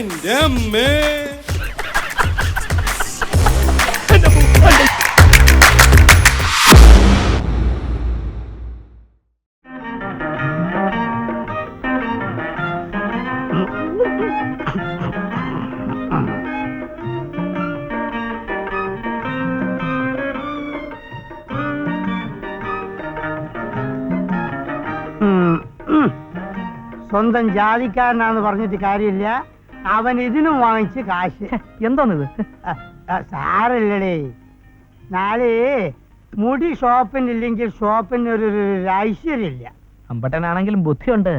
എന്റെ അമ്മേ. സ്വന്തം ജാതിക്കാരനാന്ന് പറഞ്ഞിട്ട് കാര്യമില്ല. അവൻ ഇതിനും വാങ്ങിച്ച് കാശ്. എന്തോന്നിത്? സാരല്ലടേ, നാളെ മുടി ഷോപ്പിനില്ലെങ്കിൽ ഷോപ്പിന് ഒരു ഐശ്വര്യമില്ല. അമ്പട്ടനാണെങ്കിലും ബുദ്ധിയുണ്ട്.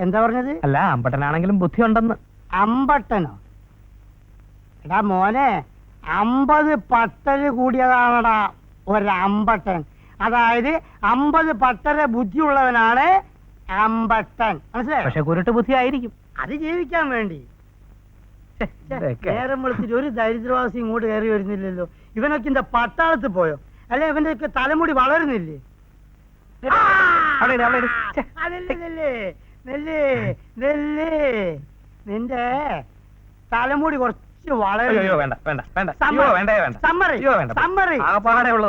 എന്താ പറഞ്ഞത്? അല്ല, അമ്പട്ടനാണെങ്കിലും ബുദ്ധിയുണ്ടെന്ന്. അമ്പട്ടനോ? എടാ മോനെ, 50 പട്ടര് കൂടിയതാണടാ ഒരമ്പട്ടൻ. അതായത് 50 പട്ടര ബുദ്ധിയുള്ളവനാണ് അമ്പട്ടൻ. മനസ്സിലായോ? പക്ഷെ കുരുട്ട് ബുദ്ധി ആയിരിക്കും. അത് ജീവിക്കാൻ വേണ്ടി. നേരം വിളിച്ചിട്ട് ഒരു ദരിദ്രവാസി ഇങ്ങോട്ട് കയറി വരുന്നില്ലല്ലോ. ഇവനൊക്കെ എന്താ പട്ടാളത്ത് പോയോ? അല്ലെ ഇവന്റെ ഒക്കെ തലമുടി വളരുന്നില്ലേ? നിന്റെ തലമുടി കുറച്ച് വളരുള്ള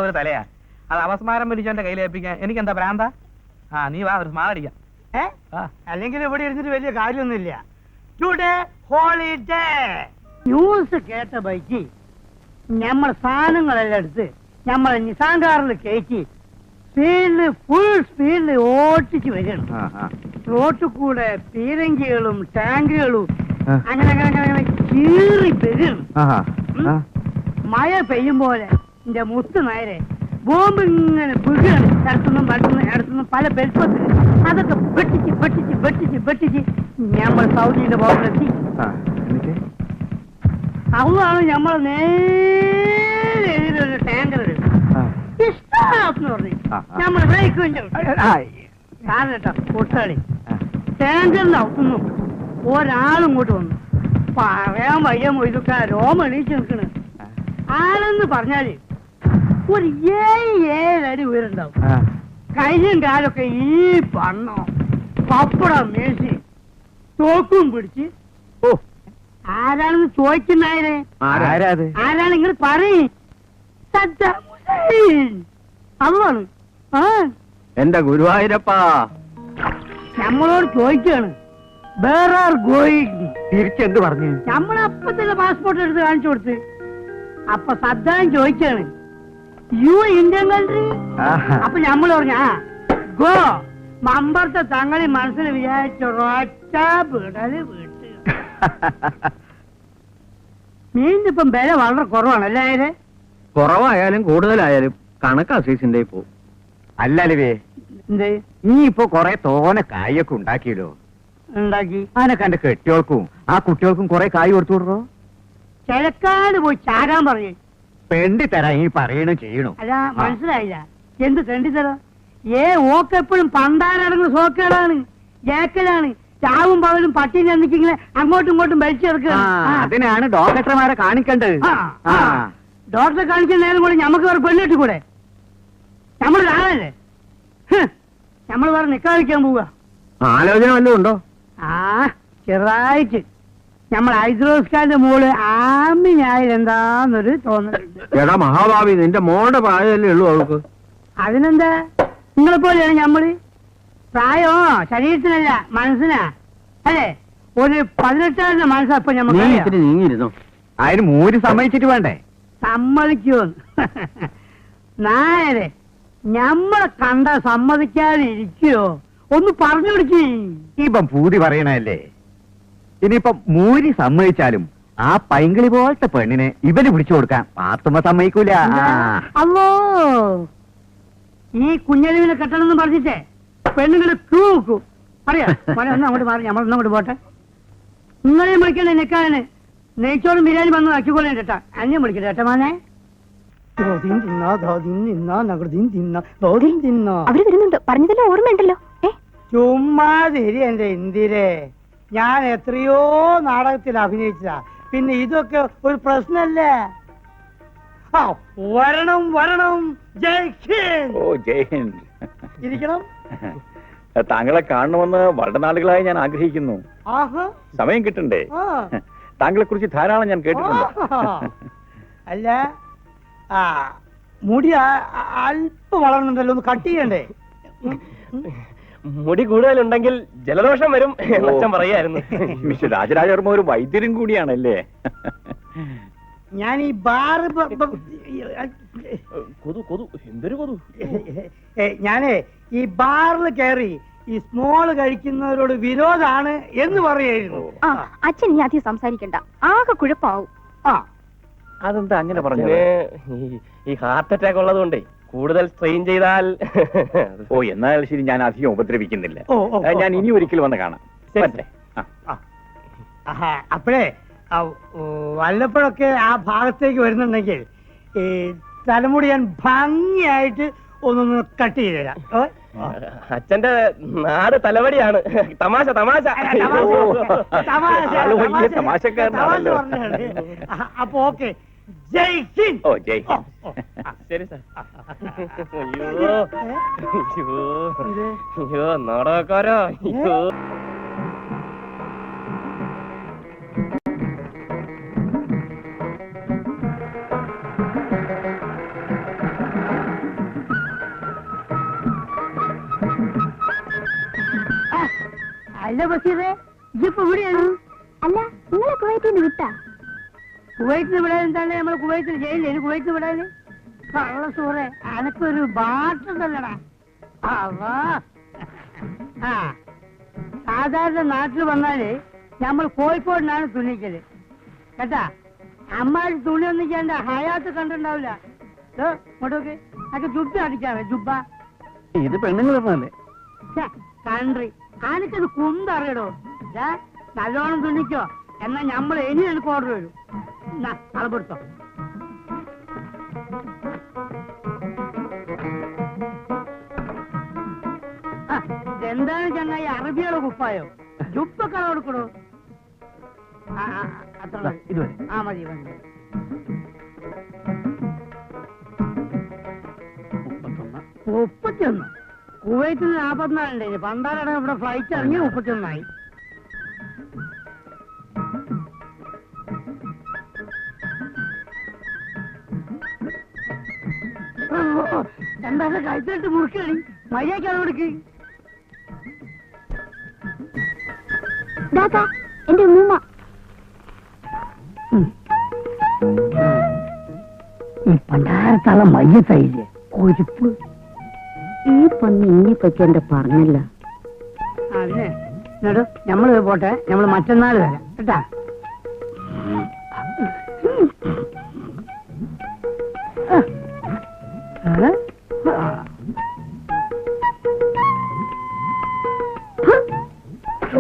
ഒരു തലയാ. അത് അവസ്മാരം പിടിച്ചോന്റെ കയ്യിലേൽപ്പിക്കാൻ എനിക്ക് എന്താ ഭ്രാന്ത? നീ വാ, ഒരു സ്മാരടിക്കാം. അല്ലെങ്കിൽ ഇവിടെ ഇരുന്നിട്ട് വലിയ കാര്യമൊന്നുമില്ല. Today holiday. ന്യൂസ് കേട്ട ബൈക്ക് നമ്മൾ സാധനങ്ങളെല്ലാം എടുത്ത് നമ്മളെ നിസാൻ കാറിൽ കയറ്റി ഫുൾ സ്പീഡിൽ ഓട്ടിച്ച് വരികയാണ്. റോട്ടിൽ കൂടെ പീരങ്കികളും ടാങ്കുകളും അങ്ങനെ അങ്ങനെ അങ്ങനെ കീറി വരികയാണ്. മഴ പെയ്യും പോലെ എന്റെ മുത്ത് നേരെ ബോംബ് ഇങ്ങനെ വീഴുകയാണ്. ഇടത്തുനിന്നും പല ബെൽപ്പത്തിൽ അതൊക്കെ വെട്ടിച്ച് നമ്മൾ സൗദിന്റെ ബോംബിലെത്തി. അതാണ് നമ്മളെ നേരെ എതിരൊരു ടാങ്കർ ഇഷ്ടം പറഞ്ഞു നമ്മൾ ബ്രേക്ക് കാരണട്ടോ കൊട്ടാളി ടാങ്കറിന്റെ അവിടുന്നു ഒരാളും ഇങ്ങോട്ട് വന്നു. പറയാൻ വയ്യ മൊയ്തുക്കാ, രോമ എണീച്ച് നിൽക്കണ്. ആളെന്ന് പറഞ്ഞാല് ഒരു 7 അടി ഉയരുണ്ടാവും. കയ്യും കാലൊക്കെ ഈ പണ്ണോ പപ്പടം മേശി തോക്കും പിടിച്ച്. ആരാണെന്ന് ചോദിക്കുന്നായേ? ആരാണ് നിങ്ങൾ പറയും? സദ്ദാം ഹുസൈൻ. അതാണ്. എന്റെ ഗുരുവായൂരപ്പാ നമ്മളോട് ചോദിക്കാണ് വേറെ ഗോയിങ്. തിരിച്ചെന്ത് പറഞ്ഞു? നമ്മളപ്പത്തന്നെ പാസ്പോർട്ട് എടുത്ത് കാണിച്ചു കൊടുത്ത്. അപ്പൊ സദ്ദാം ചോദിക്കാണ് യു ഇന്ത്യൻ കൺട്രി. അപ്പൊ നമ്മൾ പറഞ്ഞ ഗോ. മമ്പറത്തെ തങ്ങളി മനസ്സിൽ വിചാരിച്ചൊരൊറ്റ വിടല് വീട്ട്. മീനിപ്പം വില വളരെ കുറവാണല്ലേ? കുറവായാലും കൂടുതലായാലും കണക്കാ സീസിന്റെ പോ. അല്ലല്ലേ എന്തേ ഇനിയിപ്പോ കൊറേ തോനെ കായൊക്കെ ഉണ്ടാക്കിയല്ലോ. ഉണ്ടാക്കി അതിനൊക്കെ എന്റെ കെട്ടികൾക്കും ആ കുട്ടികൾക്കും കൊറേ കായ് കൊടുത്തു വിടറോ. കിഴക്കാട് പോയി ചാരാൻ പറയേ. പെണ്ടി തരാ ഈ പറയണ ചെയ്യണോ? അല്ല മനസ്സിലായില്ല. എന്ത് തെണ്ടി തരാം? ഓക്കെപ്പോഴും പണ്ടാരടങ്ങുന്ന സോക്കേടാണ്, ജാക്കലാണ്. ചാവും പകലും പട്ടിനെ എന്നിങ്ങനെ അങ്ങോട്ടും ഇങ്ങോട്ടും വലിച്ചെടുക്കുക. അതിനാണ് ഡോക്ടർമാരെ കാണിക്കേണ്ടത്. ഡോക്ടറെ കാണിക്കുന്ന നേരം കൂടെ ഞമ്മക്ക് വേറെ പെണ്ണിട്ട് കൂടെ? നമ്മൾ ആളല്ലേ? നമ്മൾ വേറെ നിക്കാതിരിക്കാൻ പോവുക. ആലോചന വല്ലതും ഉണ്ടോ? ചെറുതായിട്ട് നമ്മൾ ഹൈദ്രോസ്കാന്റെ മോള് ആമിനായാലെന്താന്നൊരു തോന്നലുണ്ട്. എടാ മഹാഭാവി, നിന്റെ മോളുടെ പ്രായമല്ലേ ഉള്ളൂ അവൾക്ക്. അതിനെന്താ? നിങ്ങളെ പോലെയാണ് ഞമ്മള്. പ്രായോ ശരീരത്തിനല്ല മനസ്സിനാ അല്ലേ? ഒരു 18 മനസ്സപ്പൊ ഞമ്മക്ക് നീങ്ങിരുന്നു. അതിന് മൂര് സമ്മതിച്ചിട്ട് വേണ്ടേ? സമ്മതിക്കോ? നായരെ ഞമ്മളെ കണ്ട സമ്മതിക്കാതെ ഇരിക്കോ? ഒന്ന് പറഞ്ഞു കൊടുക്കി. ഇപ്പം പൂതി പറയണല്ലേ. ഇനിയിപ്പം മൂരി സമ്മതിച്ചാലും ആ പൈങ്കിളി പോലത്തെ പെണ്ണിനെ ഇവന് പിടിച്ചു കൊടുക്കാൻ പാത്തുമ്മ സമ്മതിക്കൂല. അല്ലോ ഈ കുഞ്ഞലിവിനെ കെട്ടണമെന്ന് പറഞ്ഞിട്ടേ പെണ്ണുങ്ങള് ക്യൂ നോക്കൂ. അറിയാം മോനെ, ഒന്ന് അങ്ങോട്ട് മാറി, നമ്മളൊന്നങ്ങോട്ട് പോട്ടെ. നിങ്ങളെയും വിളിക്കണേ നിൽക്കാന്. നെയ്ച്ചോറും ബിരിയാണി വന്ന് ആക്കിക്കൊള്ളേ കേട്ടാ. അന്യം വിളിക്കട്ടെ കേട്ടോ മോനെ. അവര് വരുന്നുണ്ട്, പറഞ്ഞതല്ലേ ഓർമ്മയുണ്ടല്ലോ. ചുമ്മാതിരി എന്റെ ഇന്ദിരേ, ഞാൻ എത്രയോ നാടകത്തിൽ അഭിനയിച്ചതാ. പിന്നെ ഇതൊക്കെ ഒരു പ്രശ്നല്ലേ? വരണം വരണം. ജയ് ഹിന്ദ്. ഓ ജയ് ഹിന്ദ്. ഇരിക്കണം. താങ്കളെ കാണണമെന്ന് വളരെ നാളുകളായി ഞാൻ ആഗ്രഹിക്കുന്നു. ആഹാ. സമയം കിട്ടണ്ടേ? ആ. താങ്കളെ കുറിച്ച് ധാരാളം ഞാൻ കേട്ടിട്ടുണ്ട്. അല്ല, ആ മുടി അല്പം വളർന്നുണ്ടല്ലോ, ഒന്ന് കട്ട് ചെയ്യണ്ടേ? മുടി കൂടുതലുണ്ടെങ്കിൽ ജലദോഷം വരും എന്നച്ഛൻ പറയായിരുന്നു. മിസ്റ്റർ രാജരാജവർമ്മ ഒരു വൈദ്യരും കൂടിയാണല്ലേ? ഞാൻ ഈ ബാറ് കൊതു എന്തൊരു കൊതു. ഞാനേ ഈ ബാറിൽ കയറി ഈ സ്മോള് കഴിക്കുന്നവരോട് വിരോധാണ് എന്ന് പറയായിരുന്നു. ആ അച്ഛൻ ഇനി അധികം സംസാരിക്കണ്ട, ആകെ കുഴപ്പാവും. ആ അതെന്താ അങ്ങനെ പറഞ്ഞത്? ഈ ഹാർട്ട് അറ്റാക്ക് ഉള്ളതുകൊണ്ടേ കൂടുതൽ സ്ട്രെയിൻ ചെയ്താൽ. ഓ, എന്നാൽ ശരി, ഞാൻ അധികം ഉപദ്രവിക്കുന്നില്ല. ഓ, ഓ, ഓ, ഞാൻ ഇനി ഒരിക്കൽ വന്ന് കാണാം. പറ്റേ? അപ്പോഴേ വല്ലപ്പോഴൊക്കെ ആ ഭാഗത്തേക്ക് വരുന്നുണ്ടെങ്കിൽ ഈ തലമുടി ഞാൻ ഭംഗിയായിട്ട് ഒന്നൊന്ന് കട്ട് ചെയ്ത് തരാം. അച്ഛന്റെ നാട് തലവടിയാണ്. തമാശ തമാശ. ആള് വലിയ തമാശക്കാരനാണല്ലോ. അപ്പൊ ഓക്കെ, ജയ് ഹിന്ദ്. ഓ, ജയ് ഹിന്ദ്. ശരി സാർ. അയ്യോ അയ്യോ അയ്യോ നാടകക്കാരോ. അയ്യോ അല്ല ബഷീറേ, ഇതിപ്പോ ഇവിടെയാണ്? അല്ല, നിങ്ങളെ കുവൈറ്റിൽ നിന്ന് വിട്ടാ? കുവൈറ്റിന് വിടാൻ എന്താണ്? നമ്മള് കുവൈത്തിൽ ജയിലില്ല, കുവൈറ്റിന് വിടാന് കള്ള സൂറേ, അനക്കൊരു ബാട്ടുണ്ടല്ലടാ. ആ സാധാരണ നാട്ടിൽ വന്നാല് നമ്മൾ കോഴിക്കോടിനാണ് തുണിക്കല് കേട്ടാ. അമ്മാര് തുണി ഒന്നും ചെയ്യണ്ട, ഹയാത്ത് കണ്ടിട്ടുണ്ടാവില്ല. ഇങ്ങോട്ടൊക്കെ അതൊക്കെ ജുബ്ബ അടിക്കാവേ, ജുബ്ബ. ഇത് പെണ്ണുങ്ങൾ പറഞ്ഞല്ലേ? കൺട്രി ആനക്കത് കുന്തറിയടോ. നല്ലോണം തുണിക്കോ, എന്നാ നമ്മൾ ഇനി എനിക്ക് ഓർഡർ വരും. കളപ്പെടുത്തോ. എന്താണ് ചങ്ങായി, അറബിയുടെ കുപ്പായോ? ജുബ്ബ കള കൊടുക്കണോ? അത്ര ഇത് മതി. ആ മതി മതി. 31. കുവൈറ്റിൽ 44 ഉണ്ടായി. പണ്ടാരടം ഇവിടെ ഫ്ലൈറ്റ് ഇറങ്ങി 31ആയി. എന്താ കഴിച്ചിട്ട് മുറുക്കണി മര്യാദക്കാണ് കൊടുക്ക്. എന്റെ ഉമ്മ ഈ പണ്ടാരത്താളെ മയ്യത്തായില്ലേ കൊഴുപ്പ്. ഈ പൊന്ന് ഇനിയിപ്പൊക്കെ എന്റെ പറഞ്ഞല്ല. അതിനെ എന്നിട്ട് നമ്മള് പോട്ടെ, നമ്മള് മറ്റന്നാൾ വരാം കേട്ടാ.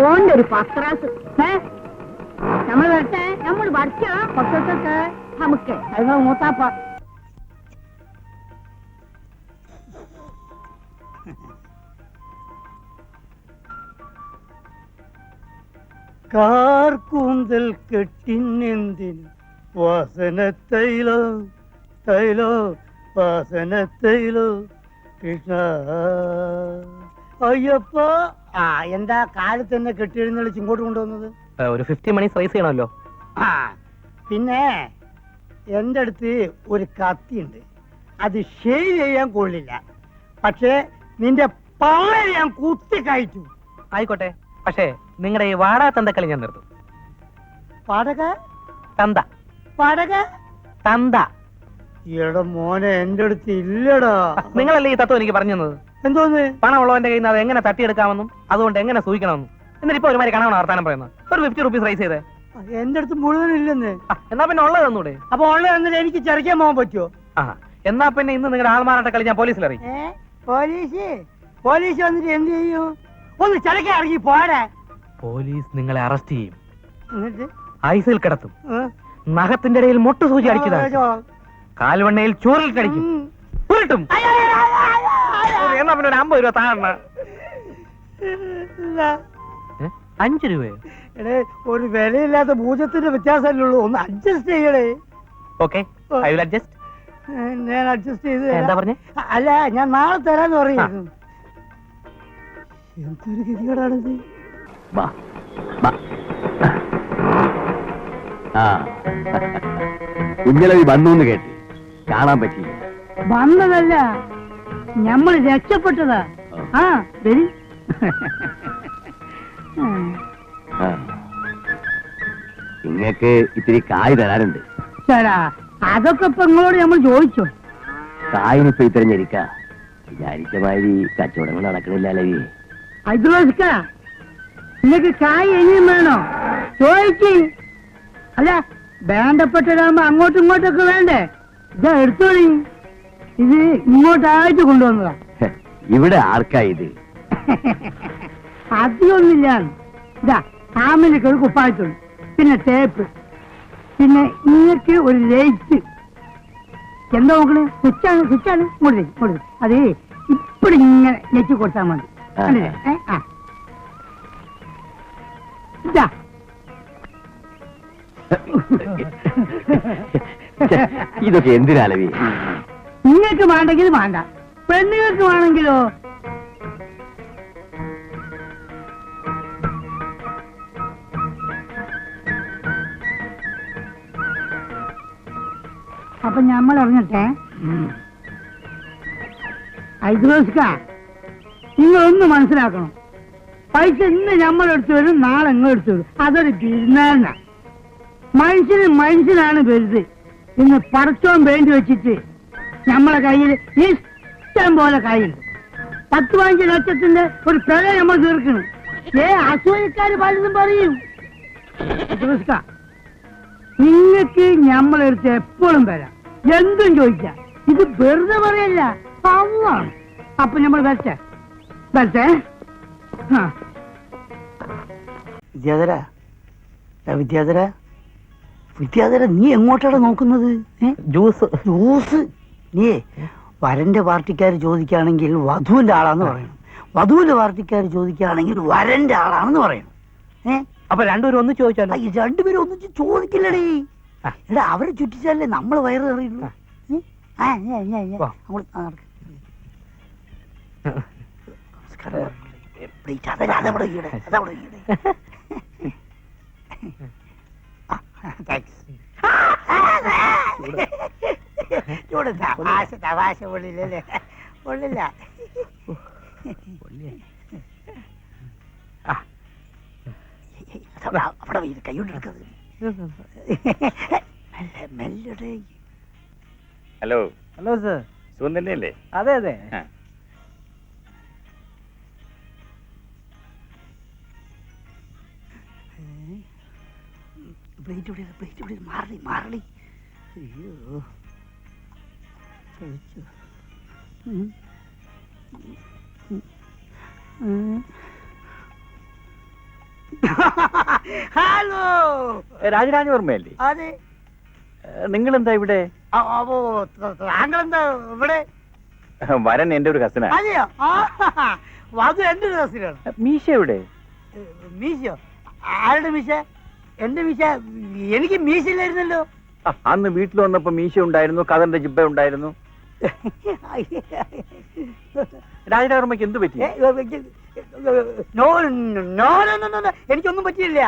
ഓന്റെ ഒരു പത്രാസ്. നമ്മൾ വരട്ടെ, നമ്മൾ വരയ്ക്കാം. കൊച്ചൊക്കെ നമുക്ക് അത് മൂത്താപ്പ. കാർക്കൂന്തൽ കെട്ടിനെന്തിന് വാസനത്തൈലോ തൈലോ വാസനത്തൈലോ കൃഷ്ണ അയ്യപ്പ. ആ എന്താ കാലത്ത് തന്നെ കെട്ടിയെഴുന്നള്ളിച്ച് ഇങ്ങോട്ട് കൊണ്ടുവന്നത്? ഒരു 50 മണി റൈസ് ചെയ്യണമല്ലോ. ആ പിന്നെ എൻ്റെ അടുത്ത് ഒരു കത്തിയുണ്ട്, അത് ഷേവ് ചെയ്യാൻ കൊള്ളില്ല, പക്ഷേ നിന്റെ പള്ളയെ ഞാൻ കുത്തി കയറ്റും. ആയിക്കോട്ടെ, പക്ഷേ നിങ്ങളുടെ ഈ വാടാ തന്തക്കളി ഞാൻ നിർത്തും. പടക തന്ത പടക തന്ത. ഈടെ മോനെ എന്റെ അടുത്ത് ഇല്ലടാ. നിങ്ങളല്ലേ ഈ തത്വം എനിക്ക് പറഞ്ഞു തന്നത്? എന്തോന്ന്? പണമുള്ളവന്റെ കയ്യിൽ നിന്ന് അത് എങ്ങനെ തട്ടിയെടുക്കാമെന്നും അതുകൊണ്ട് എങ്ങനെ സൂക്ഷിക്കണമെന്നും. എന്നിട്ട് ഇപ്പൊ ഒരുമാതിരി കണവണ വർത്താനം പറയുന്നത്. ഒരു 50 റുപ്പീസ് റൈസ് ചെയ്തേ. എന്റെ അടുത്ത് മുഴുവൻ ഇല്ലെന്ന്. എന്നാ പിന്നെ ഉള്ളത് തന്നൂടെ? അപ്പൊ ഉള്ളത് എന്നിട്ട് എനിക്ക് ചെറിക്കാൻ പോകാൻ പറ്റുമോ? ആ എന്നാ പിന്നെ ഇന്ന് നിങ്ങളുടെ ആൾമാറാട്ട കളി ഞാൻ പോലീസിൽ അറിയിക്കും. പോലീസ് വന്നിട്ട് എന്ത് ചെയ്യും? ഒന്ന് ചിലക്കാൻ ഇറങ്ങി പോരാ. പോലീസ് നിങ്ങളെ അറസ്റ്റ് ചെയ്യും, എന്നിട്ട് ഐസിൽ കിടത്തും, നഖത്തിന്റെ ഇടയിൽ മുട്ടു സൂചി അടിച്ചതാണ്, കാൽവണ്ണയിൽ ചോറിൽ കടിക്കും, ഉരുട്ടും. എന്നാ പിന്നെ ഒരു 50 രൂപ താഴെ. 5 രൂപയോ? എടേ, ഒരു വിലയില്ലാത്ത ഭൂജത്തിന്റെ വ്യത്യാസമല്ലേ ഉള്ളൂ, ഒന്ന് അഡ്ജസ്റ്റ് ചെയ്യണേ. Okay, I will adjust. ഞാൻ അഡ്ജസ്റ്റ് ചെയ്ത് എന്താ പറഞ്ഞേ? അല്ല, ഞാൻ നാളെ തരാന്ന് പറയുന്നു. എന്തൊരു ഗതികേടാണിത്. വാ, വാ. ആ കുഞ്ഞലവി വന്നു എന്ന് കേട്ടി, കാണാൻ പറ്റിയില്ല. വന്നതല്ല, നമ്മൾ രക്ഷപ്പെട്ടതാ. ആ വരി. നിങ്ങക്ക് ഇത്തിരി കായ് തരാനുണ്ട്. ചേടാ, അതൊക്കെ ഇപ്പൊ നിങ്ങളോട് നമ്മൾ ചോദിച്ചോ? കായിനിപ്പോ ഇത്തരഞ്ഞിരിക്ക വിചാരിച്ച മാതിരി കച്ചവടങ്ങൾ നടക്കണില്ല അലവി. ഐദ്രോസ്ക, നിങ്ങക്ക് കായ് ഇനിയും വേണോ? ചോദിക്ക്. അല്ല, വേണ്ടപ്പെട്ടതാകുമ്പോ അങ്ങോട്ടും ഇങ്ങോട്ടൊക്കെ വേണ്ടേ? ഇതാ എടുത്തോളി. ഇത് ഇങ്ങോട്ടായിട്ട് കൊണ്ടുവന്നതാ. ഇവിടെ ആർക്കാ ഇത്? അധികമൊന്നുമില്ല. ഇതാ ആമിനൊക്കെ ഒരു കുപ്പായത്തുള്ളൂ, പിന്നെ ടേപ്പ്, പിന്നെ നിങ്ങൾക്ക് ഒരു ലൈറ്റ്. എന്താ നോക്കണേ? സ്വിച്ചാണ്, സ്വിച്ചാണ്. ഇങ്ങോട്ട് അതേ ഇപ്പഴും ഇങ്ങനെ ഞെക്കി കൊടുത്താൽ മതി. കണ്ടില്ലേ? ആ ഇതാ. ഇതൊക്കെ എന്തിനാലവി? നിങ്ങൾക്ക് വേണ്ടെങ്കിൽ വേണ്ട, പെണ്ണുങ്ങൾക്ക് വേണമെങ്കിലോ? അപ്പൊ നമ്മൾ അറിഞ്ഞിട്ടെ. ഐദ്രോസ്ക, നിങ്ങളൊന്ന് മനസ്സിലാക്കണം. പൈസ ഇന്ന് നമ്മളെടുത്ത് വരും, നാളെ എടുത്തു വരും. അതൊരു ബിസിനസ്സാ. മനുഷ്യനാണ് വലുത്. ഇന്ന് പടച്ചോൻ വേണ്ടി വെച്ചിട്ട് നമ്മളെ കയ്യിൽ ഇഷ്ടം പോലെ കയ്യുണ്ട്. 10-15 ലക്ഷത്തിന്റെ ഒരു പ്രളയം നമ്മൾ തീർക്കണം. അസൂയക്കാര് പലതും പറയും. ഐദ്രോസ്ക, നിങ്ങൾക്ക് നമ്മളെടുത്ത് എപ്പോഴും വരാം, എന്തും ചോദിക്കാം. ഇത് വെറുതെ പറയല്ല, പാവമാണ്. അപ്പൊ നമ്മൾ വരട്ടെ. വിദ്യാധര, നീ എങ്ങോട്ടാണ് നോക്കുന്നത്? ജ്യൂസ്. നീ വരന്റെ പാർട്ടിക്കാർ ചോദിക്കുകയാണെങ്കിൽ വധുവിന്റെ ആളാന്ന് പറയണം, വധുവിന്റെ പാർട്ടിക്കാർ ചോദിക്കുകയാണെങ്കിൽ വരന്റെ ആളാണെന്ന് പറയണം. അപ്പൊ രണ്ടുപേരും ഒന്ന് ചോദിച്ചാലോ? രണ്ടുപേരും ഒന്നിച്ച് ചോദിക്കില്ലടേ. എടാ, അവരെ ചുറ്റിച്ചാലേ നമ്മൾ വയറ് അറിയുള്ളൂ. തമാശ പൊള്ളില്ലല്ലേ? പൊള്ളില്ല. അവിടെ കൈകൊണ്ടെടുക്കുന്നത്. ഹലോ. Hello sir. സുഖം തന്നെയല്ലേ? അതെ അതെ. മാറളി. ഹലോ, രാജരാജവർമ്മയല്ലേ? അതെ. നിങ്ങളെന്താ ഇവിടെ? താങ്കളെന്താ ഇവിടെ? വരൻ എന്റെ ഒരു കസിനാ. അതെയോ? അത് എന്റെ കസിനാണ്. മീശ എവിടെ? മീശയോ? ആരുടെ മീശ? എന്റെ മീശ? എനിക്ക് മീശയില്ലായിരുന്നല്ലോ. അന്ന് വീട്ടിൽ വന്നപ്പോ മീശ ഉണ്ടായിരുന്നു, കഥന്റെ ജിബ്ബ ഉണ്ടായിരുന്നു. രാജരാജവർമ്മയ്ക്ക് എന്ത് പറ്റി? എനിക്കൊന്നും പറ്റിയില്ല.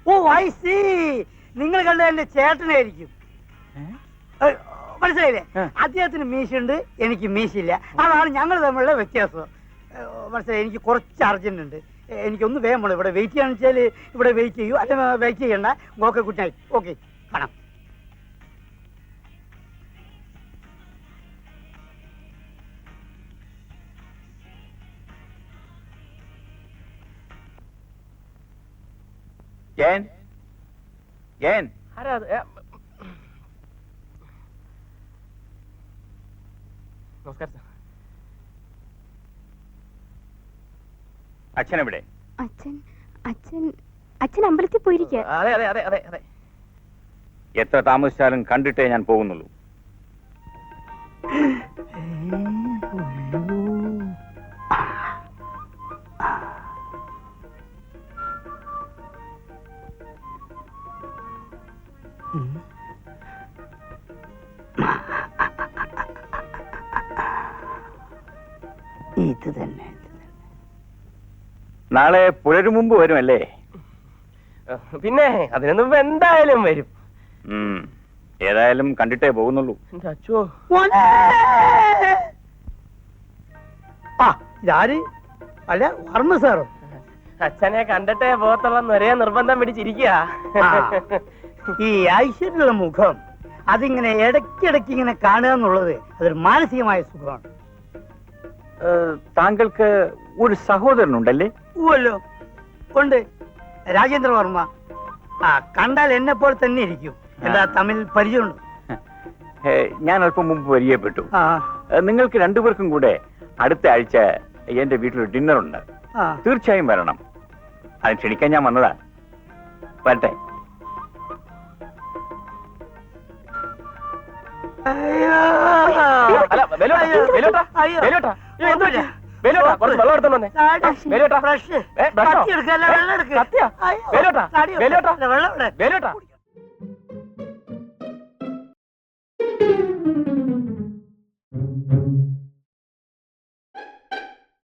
ഓ, ഐ സി. നിങ്ങൾ കണ്ട എന്റെ ചേട്ടനായിരിക്കും. മനസ്സിലായില്ലേ? അദ്ദേഹത്തിന് മീശയുണ്ട്, എനിക്ക് മീശയില്ല. അതാണ് ഞങ്ങൾ തമ്മിലുള്ള വ്യത്യാസം. മനസ്സിലായി? എനിക്ക് കുറച്ച് അർജന്റ് ഉണ്ട്, എനിക്കൊന്ന് വേഗം വേണം. ഇവിടെ വെയിറ്റ് ചെയ്യാന്ന് വെച്ചാൽ ഇവിടെ വെയിറ്റ് ചെയ്യൂ, അല്ല വെയിറ്റ് ചെയ്യണ്ട. Okay, good night. ഓക്കെ, കാണാം. നമസ്കാരം സാർ. അച്ഛൻ എവിടെ? അച്ഛൻ അമ്പലത്തിൽ പോയിരിക്കുക. അതെ അതെ അതെ അതെ അതെ. എത്ര താമസിച്ചാലും കണ്ടിട്ടേ ഞാൻ പോകുന്നുള്ളൂ. ഇത് തന്നെ. നാളെ പുലരും മുമ്പ് വരുമല്ലേ? പിന്നെ അതിനു മുമ്പ് എന്തായാലും വരും. ഉം. ഏതായാലും കണ്ടിട്ടേ പോകുന്നുള്ളൂ. എന്റെ അച്ഛോ, മോനെ! ആ ഇതാര്? അല്ല വർമ്മ സാറോ? അച്ഛനെ കണ്ടിട്ടേ പോകത്തുള്ളന്ന് ഒരേ നിർബന്ധം പിടിച്ചിരിക്കുക. ആ, ഈ ഐശ്വര്യമുള്ള മുഖം അതിങ്ങനെ ഇടയ്ക്കിടയ്ക്ക് ഇങ്ങനെ കാണുക എന്നുള്ളത് അതൊരു മാനസികമായ സുഖമാണ്. താങ്കൾക്ക് ഒരു സഹോദരനുണ്ടല്ലേ? ഊവല്ലോ ഉണ്ട്, രാജേന്ദ്ര വർമ്മ. ആ കണ്ടാൽ എന്നെ പോലെ തന്നെ ഇരിക്കും. എന്താ തമിഴ് പരിചയമുണ്ട്? ഞാൻ അല്പം മുമ്പ് പരിചയപ്പെട്ടു. ആ നിങ്ങൾക്ക് രണ്ടുപേർക്കും കൂടെ അടുത്ത ആഴ്ച എന്റെ വീട്ടിൽ ഡിന്നർ ഉണ്ട്. ആ തീർച്ചയായും വരണം. അത് ക്ഷണിക്കാൻ ഞാൻ വന്നതാ. വരട്ടെ. അല്ല, വേലുവേട്ടാ, വേലുവേട്ടാ, വേലുവേട്ടാ, ഏ, എന്ത് പറ്റി? വേലുവേട്ടാ, കുറച്ച് വെള്ളം എടുത്തോണ്ട് വന്നേ. വേലുവേട്ടാ, ബ്രഷ് ബ്രഷോ? കത്തി എടുക്കല്ല, വെള്ളം എടുക്ക്. കത്തിയാ? അയ്യോ, വേലുവേട്ടാ, തടി വേലുവേട്ടാ, വെള്ളം ഇവിടെ. വേലുവേട്ടാ.